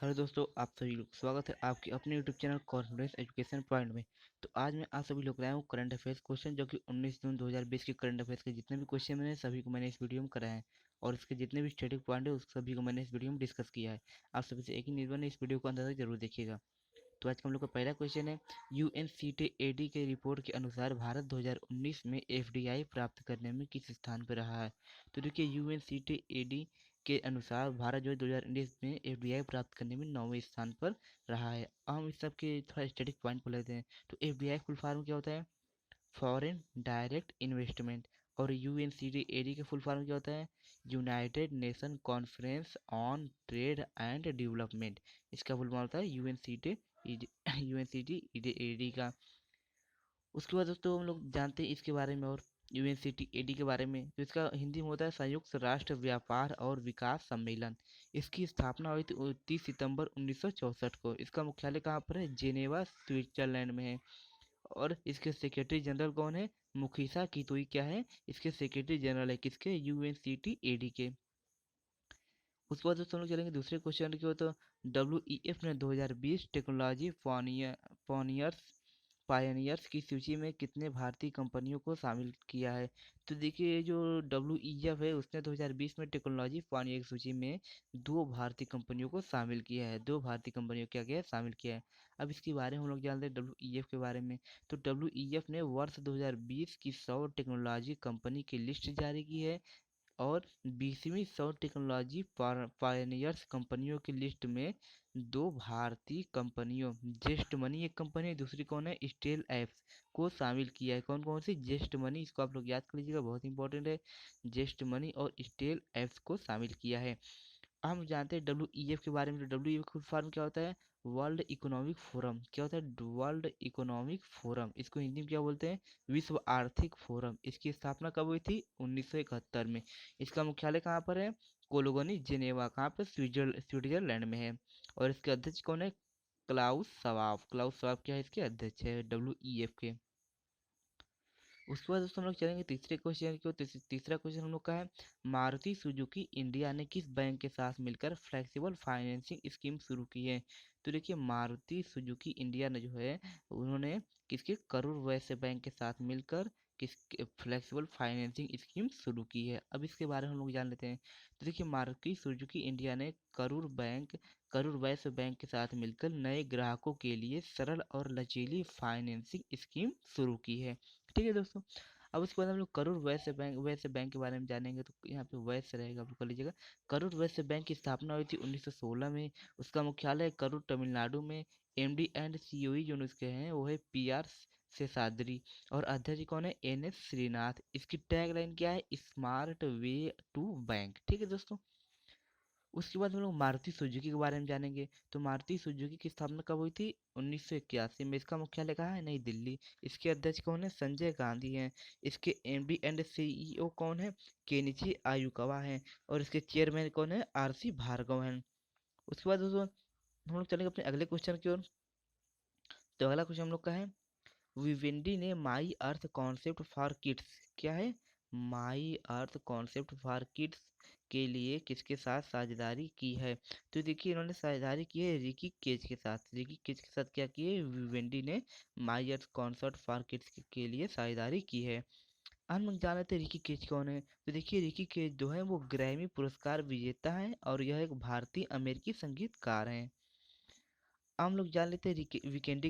Hello दोस्तों, आप सभी लोग स्वागत है आपके अपने YouTube channel confidence education point में। तो आज मैं आप सभी लोग लाया हूँ करंट अफेयर्स क्वेश्चन, जो कि 19 जून 2020 के करंट अफेयर्स के जितने भी क्वेश्चन मैंने सभी को मैंने इस वीडियो में कराया है। और इसके जितने भी स्टैटिक पॉइंट है उस सभी को मैंने इस वीडियो में डिस्कस किया है। आप सभी से एक ही निर्भर है, इस वीडियो को अंदर तक जरूर देखिएगा। तो आज का हम लोग का पहला क्वेश्चन है, यूएनसीटीएडी के रिपोर्ट के अनुसार भारत 2019 में एफडीआई प्राप्त करने में किस स्थान पर रहा है। तो देखिए, यूएनसीटीएडी के अनुसार भारत जो है 2019 में एफडीआई प्राप्त करने में 9वें स्थान पर रहा है। अब हम इस सब के थोड़ा स्टैटिक पॉइंट को लेते हैं। तो एफडीआई फुल फॉर्म क्या होता है? Foreign direct investment. और यूएनसीटीएडी का फुल फॉर्म क्या होता है? United nation conference on trade and development. इसका फुल फॉर्म होता है यूएनसीटीएडी का। उसके बाद दोस्तों हम लोग जानते हैं इसके बारे में, और यूएनसीटीएडी के बारे में। तो इसका हिंदी में होता है संयुक्त राष्ट्र व्यापार और विकास सम्मेलन। इसकी स्थापना हुई थी 30 सितंबर 1964 को। इसका मुख्यालय कहाँ पर है? जेनेवा स्विट्जरलैंड में है। और इसके सेक्रेटरी जनरल कौन है? मुखीसा कितोई क्या है? इसके सेक्रेटरी जनरल है, किसके? यूएनसीटीएडी के। उसके बाद दोस्तों हम लोग चलेंगे दूसरे क्वेश्चन की ओर। तो डब्ल्यूईएफ ने 2020 टेक्नोलॉजी पॉनियर्स पायनियर्स की सूची में कितने भारतीय कंपनियों को शामिल किया है। तो देखिए, जो डब्ल्यूईएफ है उसने 2020 में टेक्नोलॉजी पायनियर की सूची में दो भारतीय कंपनियों को शामिल किया है। दो भारतीय कंपनियों को क्या किया है? शामिल किया है। अब इसके बारे में हम लोग जानते हैं डब्ल्यूईएफ के बारे में। तो डब्ल्यूईएफ ने वर्ष 2020 की 100 टेक्नोलॉजी कंपनी की लिस्ट जारी की है। और 20वीं सौ टेक्नोलॉजी पायनियर्स कंपनियों की लिस्ट में दो भारतीय कंपनियों, जेस्ट मनी एक कंपनी है, दूसरी कौन है? स्टेल एप्स को शामिल किया है। कौन कौन सी? जेस्ट मनी, इसको आप लोग याद कर लीजिएगा, बहुत इंपॉर्टेंट है। जेस्ट मनी और स्टेल एप्स को शामिल किया है। हम जानते हैं डब्ल्यूईएफ के बारे में। तो डब्ल्यूईएफ का फुल फॉर्म क्या होता है? World economic forum. क्या होता है? World economic forum. इसको हिंदी में क्या बोलते हैं? विश्व आर्थिक फोरम। इसकी स्थापना कब हुई थी? 1971 में। इसका मुख्यालय कहाँ पर है? कोलोगनी जेनेवा। कहाँ पर? स्विट्जरलैंड में है। और इसके अध्यक्ष कौन है? क्लाउस शवाब। क्लाउस शवाब क्या है? इसके अध्यक्ष है डब्ल्यूईएफ के। उसके बाद दोस्तों हम लोग चलेंगे तीसरे क्वेश्चन की ओर। तीसरा क्वेश्चन हम लोग का है, मारुति सुजुकी इंडिया ने किस बैंक के साथ मिलकर फ्लेक्सिबल फाइनेंसिंग स्कीम शुरू की है। तो देखिए, मारुति सुजुकी इंडिया ने जो है उन्होंने किसके? करूर वैश्य बैंक के साथ मिलकर किस फ्लेक्सिबल फाइनेंसिंग स्कीम शुरू की है। अब इसके बारे में हम लोग जान लेते हैं। तो देखिए, मारुति सुजुकी इंडिया ने करूर वैश्य बैंक के साथ मिलकर नए ग्राहकों के लिए सरल और लचीली फाइनेंसिंग स्कीम शुरू की है। ठीक है दोस्तों। अब उसके बाद हम लोग करूर वैश्य बैंक के बारे में जानेंगे। तो यहाँ पे वैश्य रहेगा, आप लोग कर लीजिएगा। करूर वैश्य बैंक की स्थापना हुई थी 1916 में। उसका मुख्यालय करूर तमिलनाडु में। एमडी एंड सीईओ जो उसके हैं वो है पीआर शेषाद्री। और अध्यक्ष कौन है? एनएस श्रीनाथ। इसकी टैगलाइन क्या है? Smart way to bank. ठीक है दोस्तों। उसके बाद हम लोग मारुति सुजुकी के बारे में जानेंगे। तो मारुति सुजुकी की स्थापना कब हुई थी? 1981 में। इसका मुख्यालय कहाँ है? नई दिल्ली। इसके अध्यक्ष कौन है? संजय गांधी हैं। इसके एमडी एंड सीईओ कौन है? केनिची आयुकावा हैं। और इसके चेयरमैन कौन है? आरसी भार्गव हैं। उसके बाद दोस्तों हम लोग चलेंगे अपने अगले क्वेश्चन की ओर। तो अगला क्वेश्चन हम लोग का है, विवेंडी ने माई अर्थ कॉन्सेप्ट फॉर किड्स। क्या है? माई अर्थ कॉन्सेप्ट फॉर किड्स के लिए किसके साथ साझेदारी की है। तो देखिए, इन्होंने साझेदारी की है रिकी केज के साथ। रिकी केज के साथ क्या की है? विवेंडी ने माई अर्थ कॉन्सेप्ट फॉर किड्स के लिए साझेदारी की है। हम लोग जान लेते हैं रिकी केज कौन है। तो देखिए, रिकी केज जो है वो ग्रैमी पुरस्कार विजेता है और यह एक भारतीय अमेरिकी संगीतकार हैं। हम लोग जान लेते हैं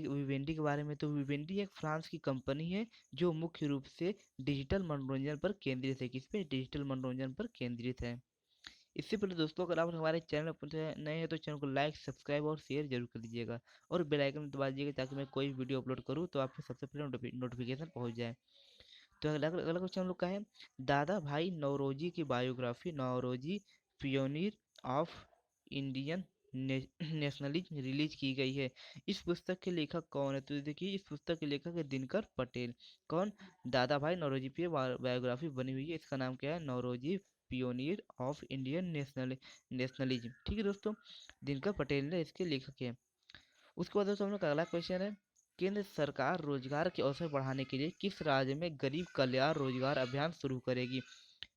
विवेंडी के बारे में। तो विवेंडी एक फ्रांस की कंपनी है जो मुख्य रूप से डिजिटल मनोरंजन पर केंद्रित है। किस पे? डिजिटल मनोरंजन पर केंद्रित है। इससे पहले दोस्तों, अगर आप हमारे चैनल पर नए हैं तो चैनल को लाइक, सब्सक्राइब और शेयर जरूर कर दीजिएगा। और बेल आइकन दबा दीजिएगा ताकि मैं कोई वीडियो अपलोड करूँ तो आपको सबसे पहले नोटिफिकेशन पहुँच जाए। तो अगला अगला क्वेश्चन हम लोग का है, दादा भाई नौरोजी की biography Naoroji pioneer of Indian nationalism release की गई है। इस पुस्तक के लेखक कौन है? तो देखिए, इस पुस्तक के लेखक है दिनकर पटेल। कौन? दादा भाई नौरोजी पे बायोग्राफी बनी हुई है। इसका नाम क्या है? Naoroji pioneer of Indian nationalism. ठीक है दोस्तों, दिनकर पटेल ने इसके लेखक हैं। उसके बाद दोस्तों हम लोग का अगला क्वेश्चन है, केंद्र सरकार रोजगार के अवसर बढ़ाने के लिए किस राज्य में गरीब कल्याण रोजगार अभियान शुरू करेगी।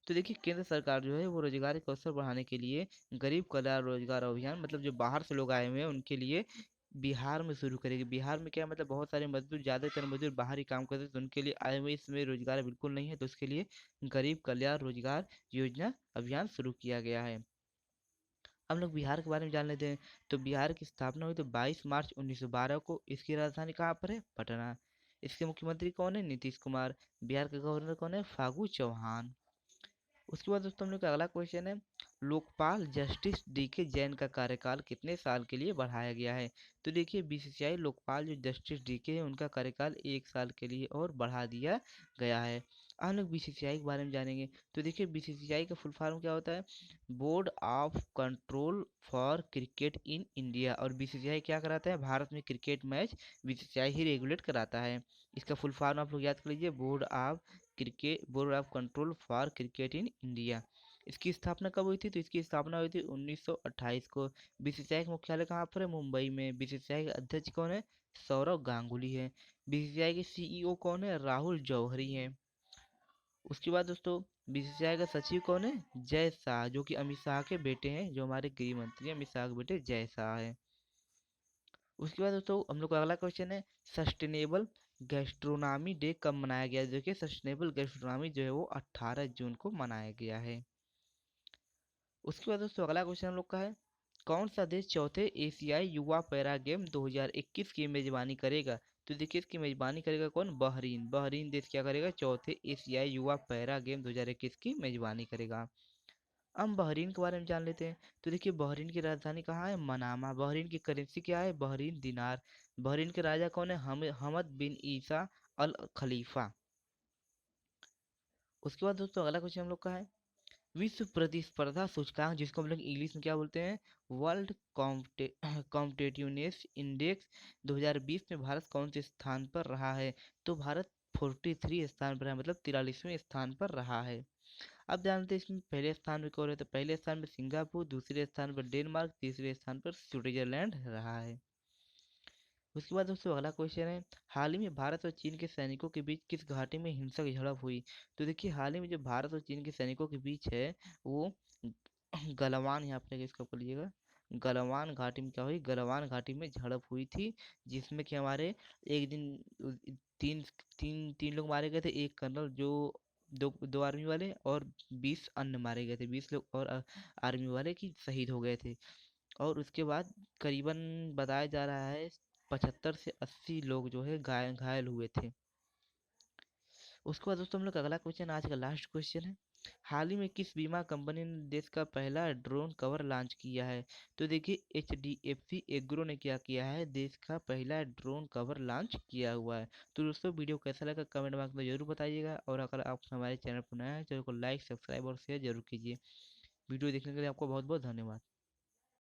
तो देखिए केंद्र सरकार जो है वो रोजगार के अवसर बढ़ाने के लिए गरीब कल्याण रोजगार अभियान, मतलब जो बाहर से लोग आए हुए हैं उनके लिए बिहार में शुरू करेगी। बिहार में क्या मतलब बहुत सारे मजदूर, ज़्यादातर मजदूर बाहर ही काम करते हैं, तो उनके लिए आए हुए इसमें रोजगार बिल्कुल नहीं है, तो उसके लिए गरीब कल्याण रोजगार योजना अभियान शुरू किया गया है। हम लोग बिहार के बारे में जान लेते हैं। तो बिहार की स्थापना हुई तो 22 मार्च 1912 को। इसकी राजधानी कहाँ पर है? पटना। इसके मुख्यमंत्री कौन है? नीतीश कुमार। बिहार के गवर्नर कौन है? फागू चौहान। उसके बाद दोस्तों हम लोग का अगला क्वेश्चन है, लोकपाल जस्टिस डीके जैन का कार्यकाल कितने साल के लिए बढ़ाया गया है? तो देखिए बीसीसीआई लोकपाल जो जस्टिस डीके है उनका कार्यकाल 1 साल के लिए और बढ़ा दिया गया है। हम लोग बीसीसीआई के बारे में जानेंगे। तो देखिए बीसीसीआई का फुल फॉर्म क्या होता है? Board of control for cricket in India. और बीसीसीआई क्या कराता है? भारत में क्रिकेट मैच बीसीसीआई ही रेगुलेट कराता है। इसका फुल फॉर्म आप लोग याद कर लीजिए, board of control for cricket in India. इसकी स्थापना कब हुई थी? तो इसकी स्थापना हुई थी 1928 को। बीसीसीआई का मुख्यालय कहाँ पर है? मुंबई में। बीसीसीआई के अध्यक्ष कौन है? सौरव गांगुली है। बीसीसीआई के सीईओ कौन है? राहुल जौहरी हैं। उसके बाद दोस्तों बीसीसीआई का सचिव कौन है? जय शाह, जो कि अमित शाह के बेटे हैं, जो हमारे गृह मंत्री हैं अमित शाह के बेटे जय शाह है। उसके बाद दोस्तों हम लोग का अगला क्वेश्चन है, सस्टेनेबल गैस्ट्रोनॉमी डे कब मनाया गया? देखिए सस्टेनेबल गैस्ट्रोनॉमी जो है वो 18 जून को मनाया गया है। उसके बाद दोस्तों अगला क्वेश्चन हम लोग का है, कौन सा देश चौथे एशियाई युवा पैरा गेम 2021 की मेजबानी करेगा? तो देखिए इसकी मेजबानी करेगा कौन? बहरीन। बहरीन देश क्या करेगा? चौथे एशियाई युवा पैरा गेम 2021 की मेजबानी करेगा। हम बहरीन के बारे में जान लेते हैं। तो देखिए बहरीन की राजधानी कहाँ है? मनामा। बहरीन की करेंसी क्या है? बहरीन दिनार। बहरीन के राजा कौन है? हमद बिन ईसा अल खलीफा। उसके बाद दोस्तों अगला क्वेश्चन हम लोग का है, विश्व प्रतिस्पर्धा सूचकांक, जिसको हम लोग इंग्लिश में क्या बोलते हैं? वर्ल्ड कॉम्पिटिटिवनेस इंडेक्स 2020 में भारत कौन से स्थान पर रहा है? तो भारत 43 स्थान पर है, मतलब 43वें स्थान पर रहा है। अब जानते हैं इसमें पहले स्थान पर कौन है? तो पहले स्थान पर सिंगापुर, दूसरे स्थान पर डेनमार्क, तीसरे स्थान पर स्विट्जरलैंड रहा है। उसके बाद दोस्तों अगला क्वेश्चन है, हाल ही में भारत और चीन के सैनिकों के बीच किस घाटी में हिंसक झड़प हुई? तो देखिए हाल ही में जो भारत और चीन के सैनिकों के बीच है वो गलवान, यहाँ पे इसका कर लीजिएगा, गलवान घाटी में क्या हुई? गलवान घाटी में झड़प हुई थी, जिसमें कि हमारे एक दिन तीन तीन तीन लोग मारे गए थे, एक कर्नल जो दो दो आर्मी वाले, और 20 अन्य मारे गए थे, 20 लोग और आर्मी वाले की शहीद हो गए थे। और उसके बाद करीबन बताया जा रहा है 75 से 80 लोग जो है घायल घायल हुए थे। उसके बाद दोस्तों हम लोग का अगला क्वेश्चन, आज का लास्ट क्वेश्चन है, हाल ही में किस बीमा कंपनी ने देश का पहला ड्रोन कवर लॉन्च किया है? तो देखिए HDFC एग्रो ने क्या किया है? देश का पहला ड्रोन कवर लॉन्च किया हुआ है। तो दोस्तों वीडियो कैसा लगा कमेंट बॉक्स में जरूर बताइएगा, और अगर आप हमारे चैनल पर नए हैं चैनल को लाइक सब्सक्राइब और शेयर जरूर कीजिए। वीडियो देखने के लिए आपको बहुत बहुत धन्यवाद।